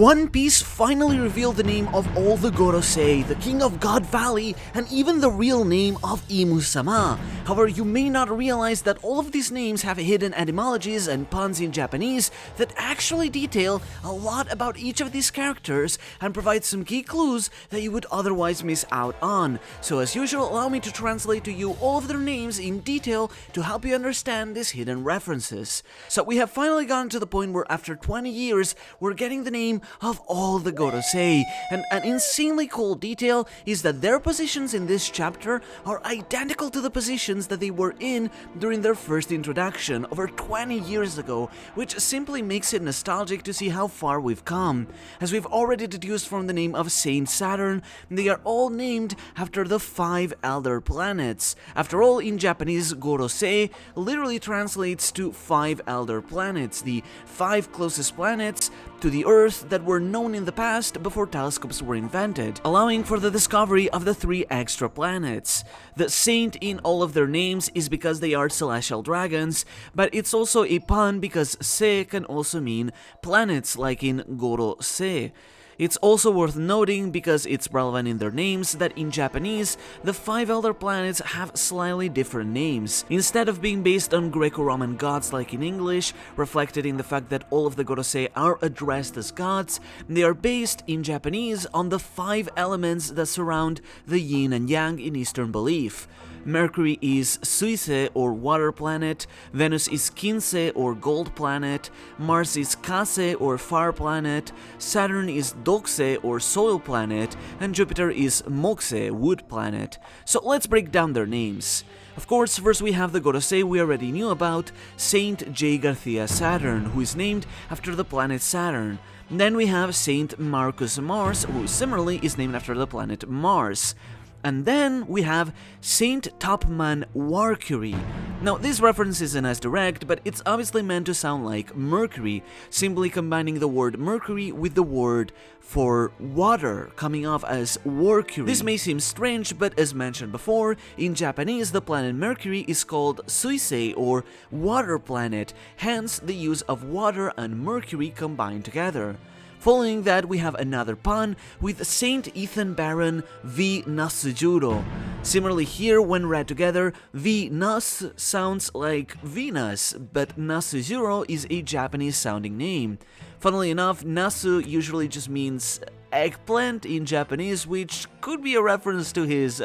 One Piece finally revealed the name of all the Gorosei, the king of God Valley, and even the real name of Imu-sama. However, you may not realize that all of these names have hidden etymologies and puns in Japanese that actually detail a lot about each of these characters and provide some key clues that you would otherwise miss out on. So as usual, allow me to translate to you all of their names in detail to help you understand these hidden references. So we have finally gotten to the point where after 20 years, we're getting the name of all the Gorosei, and an insanely cool detail is that their positions in this chapter are identical to the positions that they were in during their first introduction over 20 years ago, which simply makes it nostalgic to see how far we've come. As we've already deduced from the name of Saint Saturn, they are all named after the 5 elder planets. After all, in Japanese, Gorosei literally translates to 5 elder planets, the 5 closest planets to the Earth that were known in the past before telescopes were invented, allowing for the discovery of the 3 extra planets. The saint in all of their names is because they are celestial dragons, but it's also a pun because se can also mean planets, like in Gorosei. It's also worth noting, because it's relevant in their names, that in Japanese, the 5 elder planets have slightly different names. Instead of being based on Greco-Roman gods like in English, reflected in the fact that all of the Gorosei are addressed as gods, they are based in Japanese on the 5 elements that surround the yin and yang in Eastern belief. Mercury is Suise, or water planet, Venus is Kinse, or gold planet, Mars is Kase, or fire planet, Saturn is Dokse, or soil planet, and Jupiter is Moxe, wood planet. So let's break down their names. Of course, first we have the Gorosei we already knew about, Saint J. Garcia Saturn, who is named after the planet Saturn. Then we have Saint Marcus Mars, who similarly is named after the planet Mars. And then we have Saint Topman Warcury. Now, this reference isn't as direct, but it's obviously meant to sound like Mercury, simply combining the word Mercury with the word for water, coming off as Warcury. This may seem strange, but as mentioned before, in Japanese the planet Mercury is called Suisei, or water planet, hence the use of water and Mercury combined together. Following that, we have another pun with Saint Ethan Baron V. Nasujuro. Similarly here, when read together, V. Nas sounds like Venus, but Nasujuro is a Japanese sounding name. Funnily enough, Nasu usually just means eggplant in Japanese, which could be a reference to his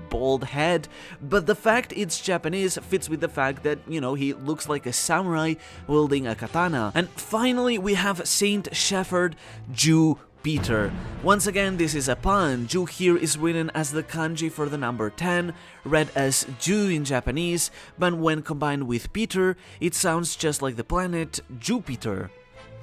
bald head, but the fact it's Japanese fits with the fact that, you know, he looks like a samurai wielding a katana. And finally, we have Saint Shepherd Jew Peter. Once again, this is a pun. Ju here is written as the kanji for the number 10, read as Ju in Japanese, but when combined with Peter, it sounds just like the planet Jupiter.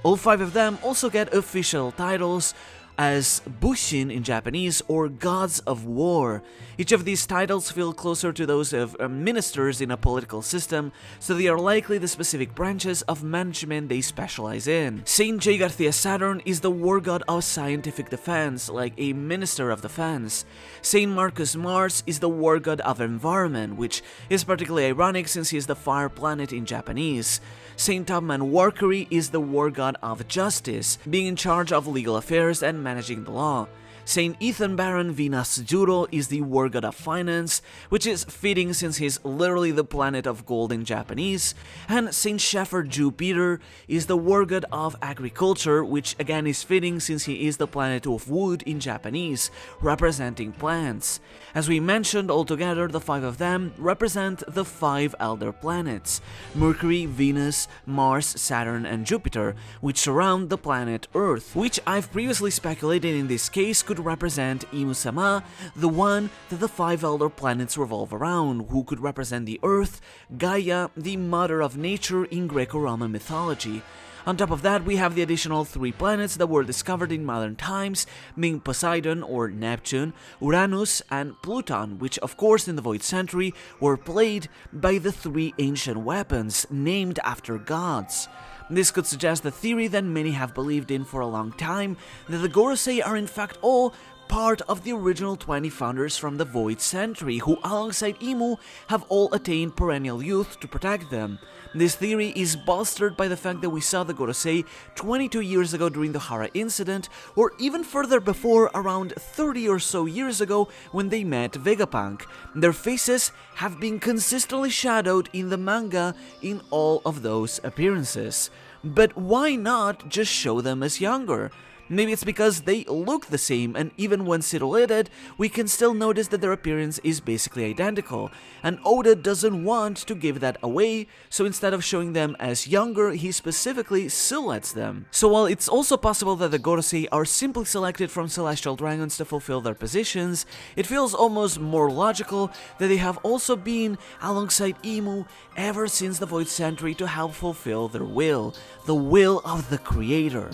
All 5 of them also get official titles as Bushin in Japanese, or Gods of War. Each of these titles feel closer to those of ministers in a political system, so they are likely the specific branches of management they specialize in. Saint J. Garcia Saturn is the war god of scientific defense, like a minister of defense. Saint Marcus Mars is the war god of environment, which is particularly ironic since he is the fire planet in Japanese. Saint Topman Warcury is the war god of justice, being in charge of legal affairs and managing the law. Saint Ethan Baron V. Nasujuro is the war god of finance, which is fitting since he's literally the planet of gold in Japanese, and Saint Shepherd Jew Peter is the war god of agriculture, which again is fitting since he is the planet of wood in Japanese, representing plants. As we mentioned, altogether the 5 of them represent the 5 elder planets: Mercury, Venus, Mars, Saturn, and Jupiter, which surround the planet Earth, which I've previously speculated in this case could represent Imu-sama, the one that the 5 elder planets revolve around, who could represent the Earth, Gaia, the mother of nature in Greco-Roman mythology. On top of that, we have the additional 3 planets that were discovered in modern times, being Poseidon or Neptune, Uranus, and Pluton, which of course in the Void Century were played by the 3 ancient weapons named after gods. This could suggest the theory that many have believed in for a long time, that the Gorosei are in fact all part of the original 20 founders from the Void Century, who alongside Imu have all attained perennial youth to protect them. This theory is bolstered by the fact that we saw the Gorosei 22 years ago during the Hara incident, or even further before, around 30 or so years ago when they met Vegapunk. Their faces have been consistently shadowed in the manga in all of those appearances. But why not just show them as younger? Maybe it's because they look the same, and even when silhouetted, we can still notice that their appearance is basically identical, and Oda doesn't want to give that away, so instead of showing them as younger, he specifically silhouettes them. So while it's also possible that the Gorosei are simply selected from celestial dragons to fulfill their positions, it feels almost more logical that they have also been alongside Imu ever since the Void Century to help fulfill their will, the will of the Creator.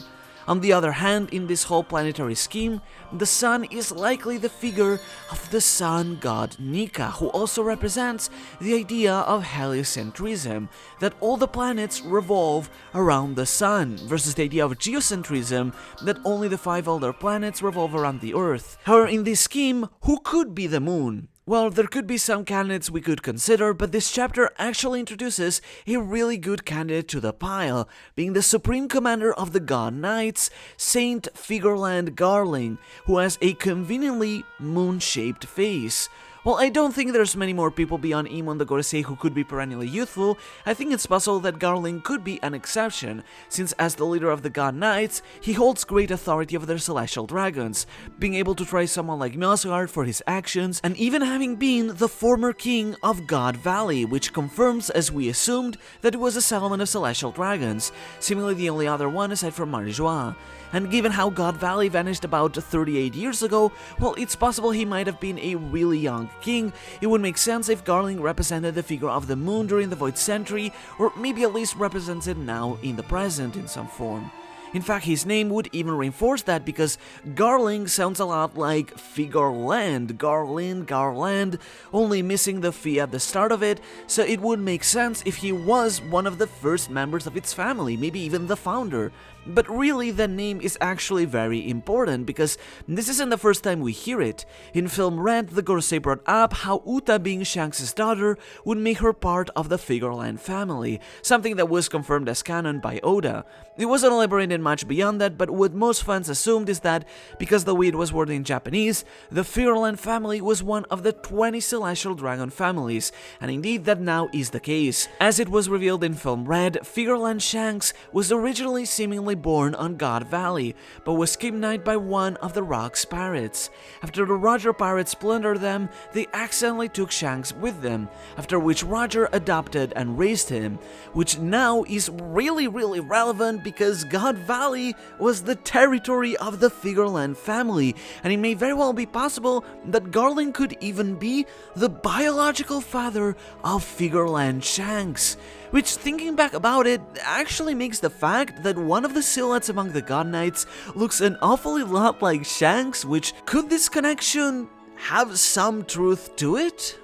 On the other hand, in this whole planetary scheme, the sun is likely the figure of the sun god Nika, who also represents the idea of heliocentrism, that all the planets revolve around the sun, versus the idea of geocentrism, that only the 5 elder planets revolve around the Earth. However, in this scheme, who could be the moon? Well, there could be some candidates we could consider, but this chapter actually introduces a really good candidate to the pile, being the Supreme Commander of the God Knights, Saint Figarland Garling, who has a conveniently moon-shaped face. While I don't think there's many more people beyond Imu and the Gorosei who could be perennially youthful, I think it's possible that Garling could be an exception, since as the leader of the God Knights, he holds great authority over their celestial dragons, being able to try someone like Mjosgard for his actions, and even having been the former king of God Valley, which confirms, as we assumed, that it was a settlement of celestial dragons, seemingly the only other one aside from Marijois. And given how God Valley vanished about 38 years ago, well, it's possible he might have been a really young king. It would make sense if Garling represented the figure of the moon during the Void Century, or maybe at least represents it now in the present in some form. In fact, his name would even reinforce that, because Garling sounds a lot like Figarland, Garland, only missing the Fi at the start of it, so it would make sense if he was one of the first members of its family, maybe even the founder. But really, the name is actually very important, because this isn't the first time we hear it. In film Red, the Gorosei brought up how Uta, being Shanks' daughter, would make her part of the Figarland family, something that was confirmed as canon by Oda. It wasn't elaborated much beyond that, but what most fans assumed is that, because the way it was worded in Japanese, the Figarland family was one of the 20 celestial dragon families, and indeed that now is the case. As it was revealed in film Red, Figarland Shanks was originally seemingly born on God Valley, but was kidnapped by one of the Rock's pirates. After the Roger pirates plundered them, they accidentally took Shanks with them, after which Roger adopted and raised him, which now is really relevant because God Valley was the territory of the Figarland family, and it may very well be possible that Garling could even be the biological father of Figarland Shanks. Which, thinking back about it, actually makes the fact that one of the silhouettes among the God Knights looks an awfully lot like Shanks, which could this connection have some truth to it?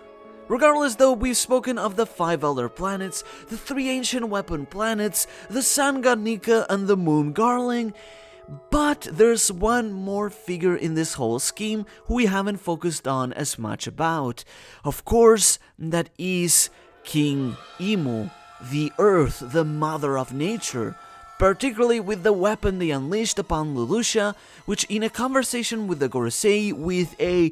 Regardless though, we've spoken of the 5 elder planets, the 3 ancient weapon planets, the sun god Nika and the moon Garling, but there's one more figure in this whole scheme who we haven't focused on as much about. Of course, that is King Imu, the Earth, the mother of nature, particularly with the weapon they unleashed upon Leloucha, which in a conversation with the Gorosei with a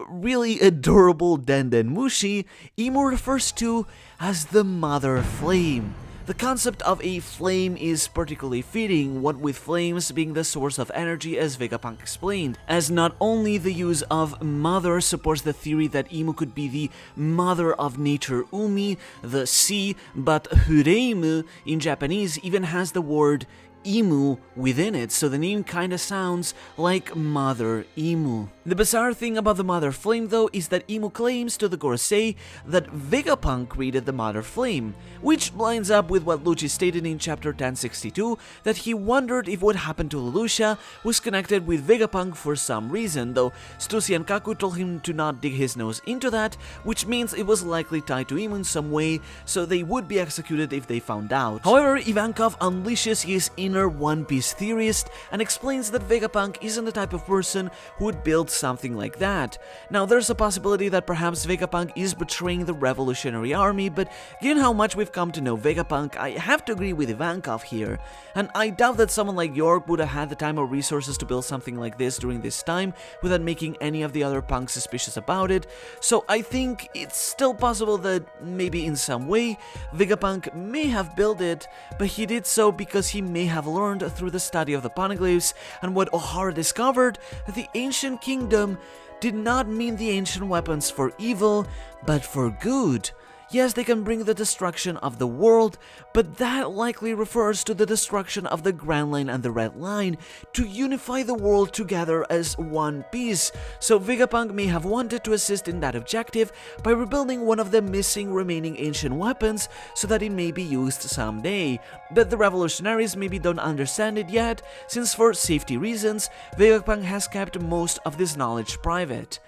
really adorable Dendenmushi, Imu refers to as the Mother Flame. The concept of a flame is particularly fitting, what with flames being the source of energy, as Vegapunk explained, as not only the use of mother supports the theory that Imu could be the mother of nature Umi, the sea, but Hureimu in Japanese even has the word Imu within it, so the name kinda sounds like Mother Imu. The bizarre thing about the Mother Flame though is that Imu claims to the Gorosei that Vegapunk created the Mother Flame, which lines up with what Lucci stated in chapter 1062, that he wondered if what happened to Leloucha was connected with Vegapunk for some reason, though Stussy and Kaku told him to not dig his nose into that, which means it was likely tied to Imu in some way, so they would be executed if they found out. However, Ivankov unleashes his inner One Piece theorist and explains that Vegapunk isn't the type of person who would build something like that. Now, there's a possibility that perhaps Vegapunk is betraying the Revolutionary Army, but given how much we've come to know Vegapunk, I have to agree with Ivankov here. And I doubt that someone like York would have had the time or resources to build something like this during this time without making any of the other punks suspicious about it, so I think it's still possible that maybe in some way Vegapunk may have built it, but he did so because he may have learned through the study of the poneglyphs and what Ohara discovered that the ancient kingdom did not mean the ancient weapons for evil, but for good. Yes, they can bring the destruction of the world, but that likely refers to the destruction of the Grand Line and the Red Line to unify the world together as one piece. So Vegapunk may have wanted to assist in that objective by rebuilding one of the missing remaining ancient weapons so that it may be used someday. But the revolutionaries maybe don't understand it yet, since for safety reasons, Vegapunk has kept most of this knowledge private.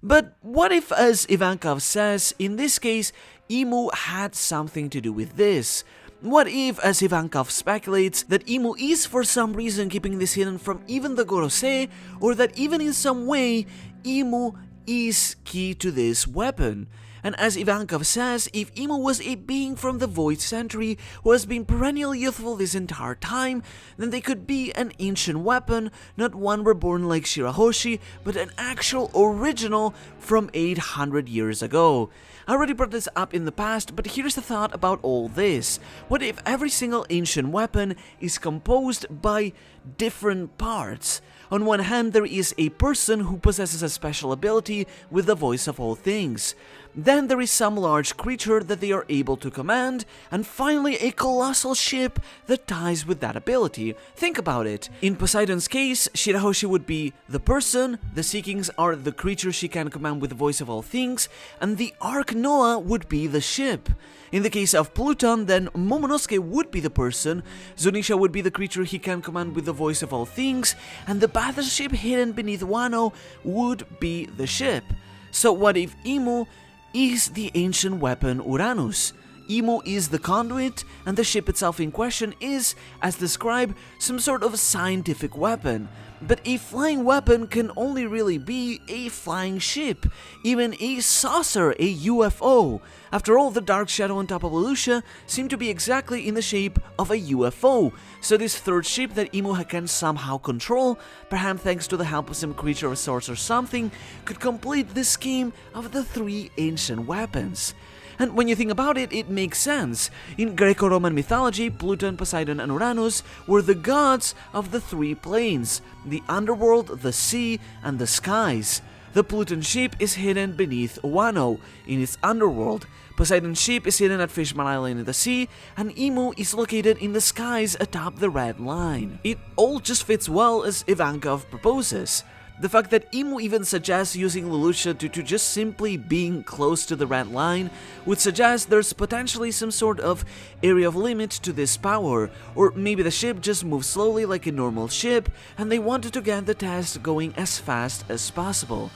But what if, as Ivankov says, in this case, Imu had something to do with this? What if, as Ivankov speculates, that Imu is for some reason keeping this hidden from even the Gorosei, or that even in some way, Imu is key to this weapon? And as Ivankov says, if Imu was a being from the Void Century who has been perennially youthful this entire time, then they could be an ancient weapon, not one reborn like Shirahoshi, but an actual original from 800 years ago. I already brought this up in the past, but here's the thought about all this. What if every single ancient weapon is composed by different parts? On one hand, there is a person who possesses a special ability with the voice of all things. Then there is some large creature that they are able to command, and finally a colossal ship that ties with that ability. Think about it. In Poseidon's case, Shirahoshi would be the person, the Sea Kings are the creature she can command with the voice of all things, and the Ark Noah would be the ship. In the case of Pluton, then Momonosuke would be the person, Zunisha would be the creature he can command with the voice of all things, and the battleship hidden beneath Wano would be the ship. So what if Imu is the ancient weapon Uranus? Imu is the conduit, and the ship itself in question is, as described, some sort of scientific weapon. But a flying weapon can only really be a flying ship, even a saucer, a UFO. After all, the dark shadow on top of Aleutian seemed to be exactly in the shape of a UFO, so this third ship that Imu can somehow control, perhaps thanks to the help of some creature of sorts or something, could complete the scheme of the three ancient weapons. And when you think about it, it makes sense. In Greco-Roman mythology, Pluton, Poseidon, and Uranus were the gods of the three planes: the underworld, the sea, and the skies. The Pluton ship is hidden beneath Wano, in its underworld. Poseidon's ship is hidden at Fishman Island in the sea, and Imu is located in the skies atop the Red Line. It all just fits well as Ivankov proposes. The fact that Imu even suggests using Lelouch to just simply being close to the Red Line would suggest there's potentially some sort of area of limit to this power, or maybe the ship just moves slowly like a normal ship and they wanted to get the test going as fast as possible.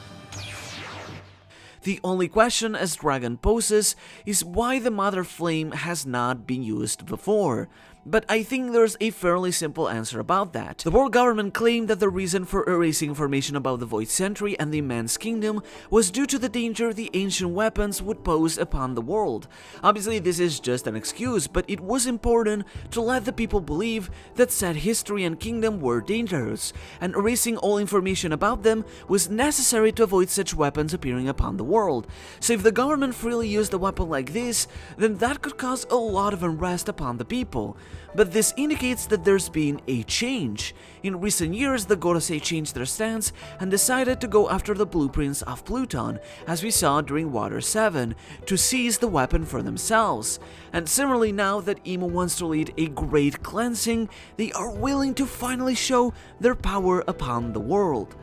The only question, as Dragon poses, is why the Mother Flame has not been used before. But I think there's a fairly simple answer about that. The world government claimed that the reason for erasing information about the Void Century and the Immense Kingdom was due to the danger the ancient weapons would pose upon the world. Obviously, this is just an excuse, but it was important to let the people believe that said history and kingdom were dangerous, and erasing all information about them was necessary to avoid such weapons appearing upon the world. So if the government freely used a weapon like this, then that could cause a lot of unrest upon the people. But this indicates that there's been a change. In recent years, the Gorosei changed their stance and decided to go after the blueprints of Pluton, as we saw during Water 7, to seize the weapon for themselves. And similarly, now that Imu wants to lead a great cleansing, they are willing to finally show their power upon the world.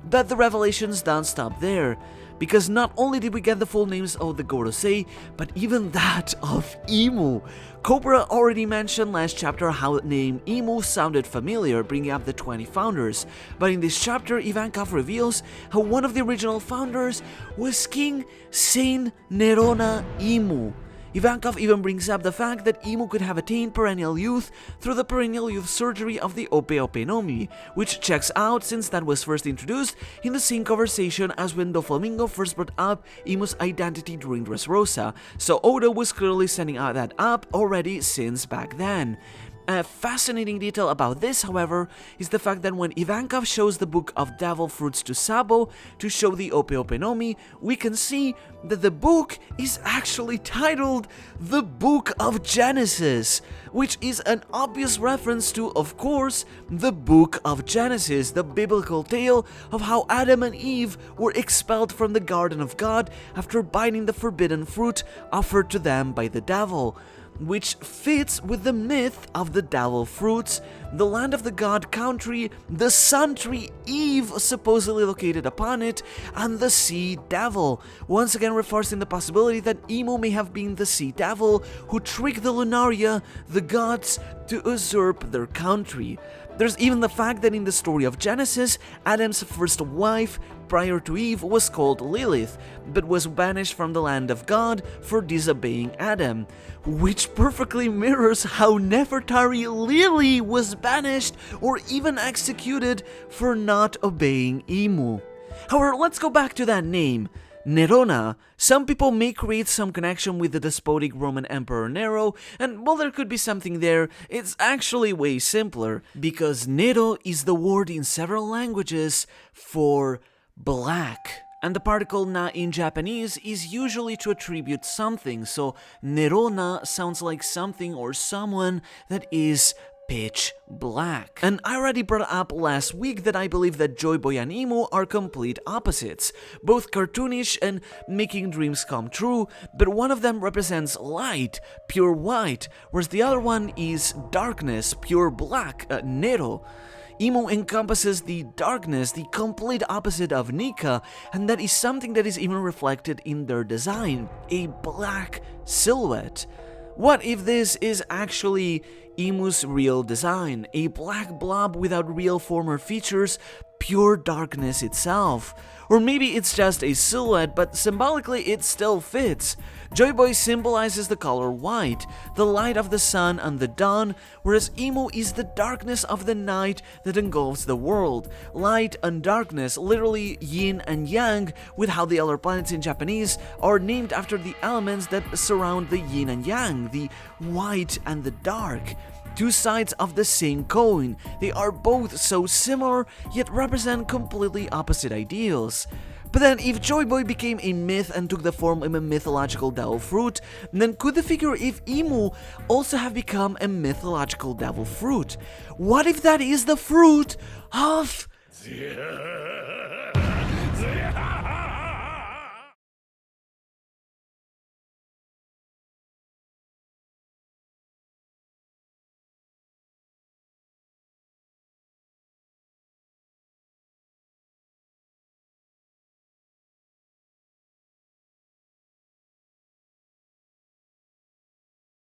But the revelations don't stop there, because not only did we get the full names of the Gorosei, but even that of Imu. Cobra already mentioned last chapter how the name Imu sounded familiar, bringing up the 20 founders, but in this chapter Ivankov reveals how one of the original founders was King Saint Nerona Imu. Ivankov even brings up the fact that Imu could have attained perennial youth through the perennial youth surgery of the Ope Ope no Mi, which checks out since that was first introduced in the same conversation as when Doflamingo first brought up Imu's identity during Dressrosa, so Oda was clearly setting that up already since back then. A fascinating detail about this, however, is the fact that when Ivankov shows the Book of Devil Fruits to Sabo to show the Ope Ope no Mi, we can see that the book is actually titled The Book of Genesis, which is an obvious reference to, of course, the Book of Genesis, the biblical tale of how Adam and Eve were expelled from the Garden of God after biting the forbidden fruit offered to them by the devil, which fits with the myth of the devil fruits, the land of the god country, the sun tree Eve supposedly located upon it, and the sea devil, once again reinforcing the possibility that Imu may have been the sea devil who tricked the Lunaria, the gods, to usurp their country. There's even the fact that in the story of Genesis, Adam's first wife, prior to Eve, was called Lilith, but was banished from the land of God for disobeying Adam, which perfectly mirrors how Nefertari Lily was banished or even executed for not obeying Imu. However, let's go back to that name. Nerona. Some people may create some connection with the despotic Roman Emperor Nero, and while there could be something there, it's actually way simpler, because Nero is the word in several languages for black. And the particle na in Japanese is usually to attribute something, so Nerona sounds like something or someone that is pitch black. And I already brought up last week that I believe that Joy Boy and Imu are complete opposites, both cartoonish and making dreams come true, but one of them represents light, pure white, whereas the other one is darkness, pure black, Nero. Imu encompasses the darkness, the complete opposite of Nika, and that is something that is even reflected in their design, a black silhouette. What if this is actually Imu's real design, a black blob without real form or features, pure darkness itself? Or maybe it's just a silhouette, but symbolically it still fits. Joy Boy symbolizes the color white, the light of the sun and the dawn, whereas Imu is the darkness of the night that engulfs the world. Light and darkness, literally yin and yang, with how the other planets in Japanese are named after the elements that surround the yin and yang, the white and the dark. Two sides of the same coin. They are both so similar, yet represent completely opposite ideals. But then, if Joy Boy became a myth and took the form of a mythological devil fruit, then could the figure if Imu also have become a mythological devil fruit? What if that is the fruit of